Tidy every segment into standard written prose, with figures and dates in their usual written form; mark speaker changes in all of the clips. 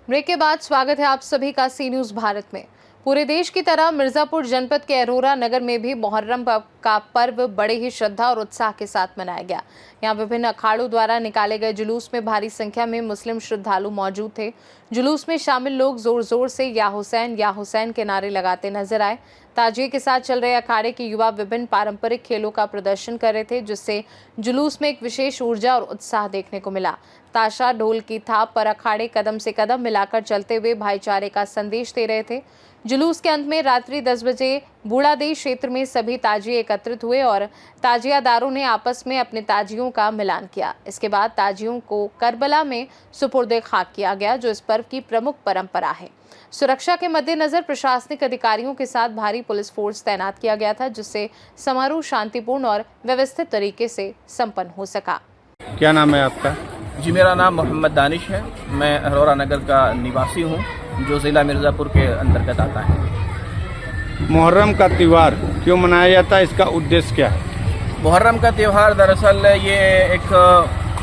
Speaker 1: Break के बाद स्वागत है आप सभी का सी न्यूज़ भारत में। पूरे देश की तरह मिर्जापुर जनपद के अरोरा नगर में भी मुहर्रम का पर्व बड़े ही श्रद्धा और उत्साह के साथ मनाया गया। यहाँ विभिन्न अखाड़ों द्वारा निकाले गए जुलूस में भारी संख्या में मुस्लिम श्रद्धालु मौजूद थे। जुलूस में शामिल लोग जोर जोर से या हुसैन के नारे लगाते नजर आए। ताजिए के साथ चल रहे अखाड़े के युवा विभिन्न पारंपरिक खेलों का प्रदर्शन कर रहे थे, जिससे जुलूस में एक विशेष ऊर्जा और उत्साह देखने को मिला। ताशा ढोल की थाप पर अखाड़े कदम से कदम मिलाकर चलते हुए भाईचारे का संदेश दे रहे थे। जुलूस के अंत में रात्रि 10 बजे बूढ़ादेश क्षेत्र में सभी ताजिए एकत्रित हुए और ताजियादारों ने आपस में अपने ताजियों का मिलान किया। इसके बाद ताजियों को करबला में सुपुर्द खाक किया गया, जो इस पर्व की प्रमुख परंपरा है। सुरक्षा के मद्देनजर प्रशासनिक अधिकारियों के साथ भारी पुलिस फोर्स तैनात किया गया था, जिससे समारोह शांतिपूर्ण और व्यवस्थित तरीके से संपन्न हो सका।
Speaker 2: क्या नाम है आपका?
Speaker 3: जी, मेरा नाम मोहम्मद दानिश है। मैं अरोरा नगर का निवासी हूँ, जो ज़िला मिर्ज़ापुर के अंतर्गत आता है।
Speaker 2: मुहर्रम का त्यौहार क्यों मनाया जाता है, इसका उद्देश्य क्या है?
Speaker 3: मुहर्रम का त्यौहार दरअसल ये एक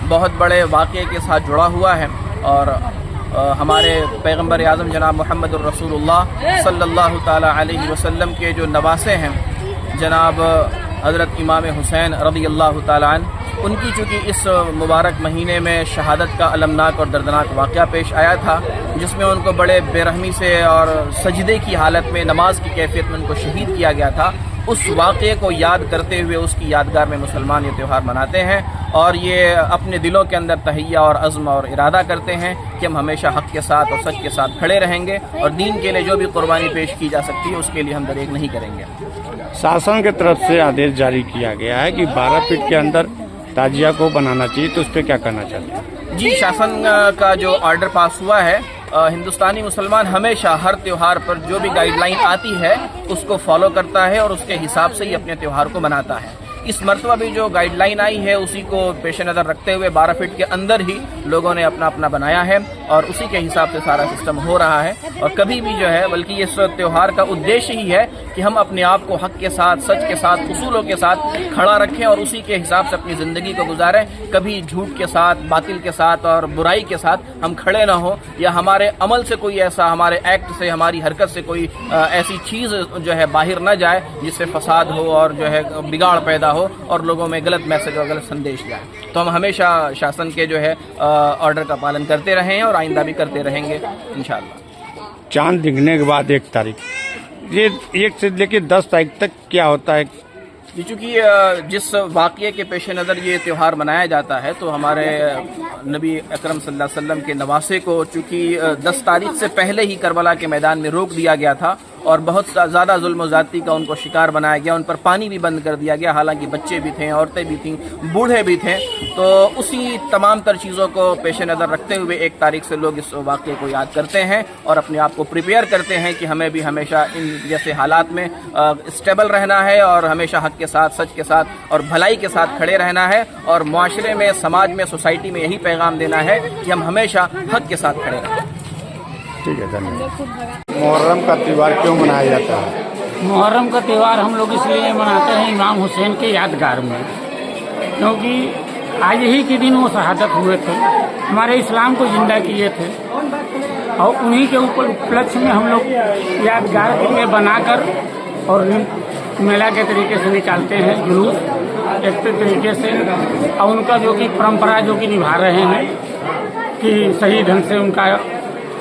Speaker 3: बहुत बड़े वाक़े के साथ जुड़ा हुआ है और हमारे पैगंबर आज़म जनाब मोहम्मद रसूलुल्लाह सल्लल्लाहु ताला अलैहि वसल्लम के जो नवासे हैं जनाब हज़रत इमाम हुसैन रज़ियल्लाहु ताला अन्हु, उनकी चूँकि इस मुबारक महीने में शहादत का अलमनाक और दर्दनाक वाक़या पेश आया था, जिसमें उनको बड़े बेरहमी से और सजदे की हालत में नमाज की कैफियत में उनको शहीद किया गया था। उस वाक़े को याद करते हुए उसकी यादगार में मुसलमान ये त्यौहार मनाते हैं और ये अपने दिलों के अंदर तहैया और अज़्म और इरादा करते हैं कि हम हमेशा हक़ के साथ और सच के साथ खड़े रहेंगे और दीन के लिए जो भी कुर्बानी पेश की जा सकती है उसके लिए हम दरेक नहीं करेंगे।
Speaker 2: शासन की तरफ से आदेश जारी किया गया है कि 12 फीट के अंदर ताजिया को बनाना चाहिए, तो उस पर क्या करना चाहिए?
Speaker 3: जी, शासन का जो ऑर्डर पास हुआ है, हिंदुस्तानी मुसलमान हमेशा हर त्यौहार पर जो भी गाइडलाइन आती है उसको फॉलो करता है और उसके हिसाब से ही अपने त्यौहार को मनाता है। इस मरतबा भी जो गाइडलाइन आई है उसी को पेश नज़र रखते हुए 12 फीट के अंदर ही लोगों ने अपना अपना बनाया है और उसी के हिसाब से सारा सिस्टम हो रहा है। और कभी भी जो है, बल्कि इस त्यौहार का उद्देश्य ही है कि हम अपने आप को हक़ के साथ, सच के साथ, उसूलों के साथ खड़ा रखें और उसी के हिसाब से अपनी ज़िंदगी को गुजारें। कभी झूठ के साथ, बातिल के साथ और बुराई के साथ हम खड़े ना हो, या हमारे अमल से कोई ऐसा, हमारे एक्ट से, हमारी हरकत से कोई ऐसी चीज़ जो है बाहर न जाए जिससे फसाद हो और जो है बिगाड़ पैदा हो और लोगों में गलत मैसेज और गलत संदेश जाए। तो हम हमेशा शासन के जो है ऑर्डर का पालन करते रहे हैं और आइंदा भी करते रहेंगे इंशाअल्लाह।
Speaker 2: चांद दिखने के बाद 1 तारीख, ये 1 से लेकर 10 तारीख तक क्या होता है?
Speaker 3: चूँकि जिस वाक़ये के पेश नज़र ये त्यौहार मनाया जाता है, तो हमारे नबी अकरम सल्लल्लाहु अलैहि वसल्लम के नवासे को चूँकि 10 तारीख से पहले ही करबला के मैदान में रोक दिया गया था और बहुत ज़्यादा जुल्म ज़्यादती का उनको शिकार बनाया गया। उन पर पानी भी बंद कर दिया गया, हालांकि बच्चे भी थे, औरतें भी थीं, बूढ़े भी थे। तो उसी तमाम तर चीज़ों को पेश नज़र रखते हुए 1 तारीख से लोग इस वाक़ये को याद करते हैं और अपने आप को प्रिपेयर करते हैं कि हमें भी हमेशा इन जैसे हालात में स्टेबल रहना है और हमेशा हक़ के साथ, सच के साथ और भलाई के साथ खड़े रहना है और मुआशरे में, समाज में, सोसाइटी में यही पैगाम देना है कि हम हमेशा हक़ के साथ खड़े रहें।
Speaker 2: ठीक है, धन्यवाद। मुहर्रम का त्यौहार क्यों मनाया जाता है?
Speaker 4: मुहर्रम का त्यौहार हम लोग इसलिए मनाते हैं इमाम हुसैन के यादगार में, क्योंकि आज ही के दिन वो शहादत हुए थे, हमारे इस्लाम को जिंदा किए थे और उन्हीं के ऊपर उपलक्ष्य में हम लोग यादगार के लिए बनाकर और मेला के तरीके से निकालते हैं जुलूस एक तरीके से, और उनका जो कि परंपरा जो कि निभा रहे हैं कि सही ढंग से उनका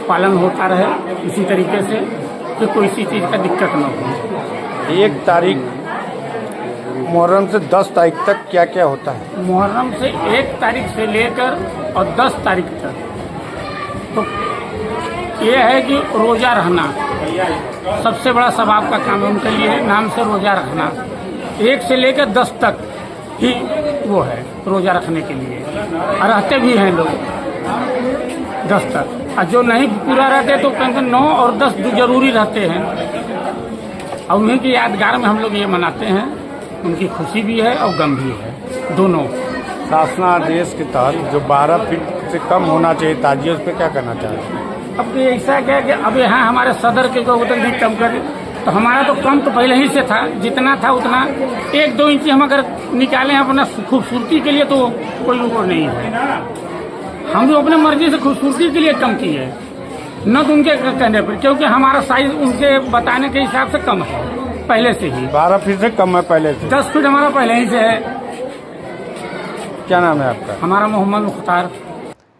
Speaker 4: पालन होता रहे, इसी तरीके से कि कोई सी चीज़ का दिक्कत न हो।
Speaker 2: 1 तारीख मुहर्रम से 10 तारीख तक क्या क्या होता है?
Speaker 4: मुहर्रम से 1 तारीख से लेकर और 10 तारीख तक तो ये है कि रोज़ा रहना सबसे बड़ा सवाब का काम है उनके लिए, नाम से रोज़ा रखना 1 से लेकर 10 तक ही वो है रोज़ा रखने के लिए, और रहते भी हैं लोग 10 तक, और जो नहीं पूरा रहते तो कहीं 9 और 10 जरूरी रहते हैं और उन्हीं की यादगार में हम लोग ये मनाते हैं। उनकी खुशी भी है और गम भी है, दोनों।
Speaker 2: शासनादेश के तहत जो 12 फीट से कम होना चाहिए ताजिए, उस पर क्या करना चाहिए?
Speaker 4: अब ऐसा क्या कि अब यहाँ हमारे सदर के को उतना भी कम कर, तो हमारा तो कम तो पहले ही से था, जितना था उतना 1-2 इंची हम अगर निकालें अपना खूबसूरती के लिए तो कोई वो नहीं है, हम जो अपने मर्जी से खूबसूरती के लिए कम किए न तो उनके कहने पर, क्योंकि हमारा साइज उनके बताने के हिसाब से कम है पहले से ही।
Speaker 2: 12 फीट से कम है पहले से।
Speaker 4: 10 फीट हमारा पहले ही से है।
Speaker 2: क्या नाम है आपका?
Speaker 4: हमारा मोहम्मद मुख्तार।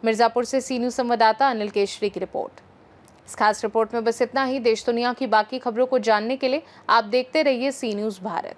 Speaker 1: मिर्जापुर से सी न्यूज़ संवाददाता अनिल केशरी की रिपोर्ट। इस खास रिपोर्ट में बस इतना ही। देश दुनिया की बाकी खबरों को जानने के लिए आप देखते रहिए सी न्यूज़ भारत।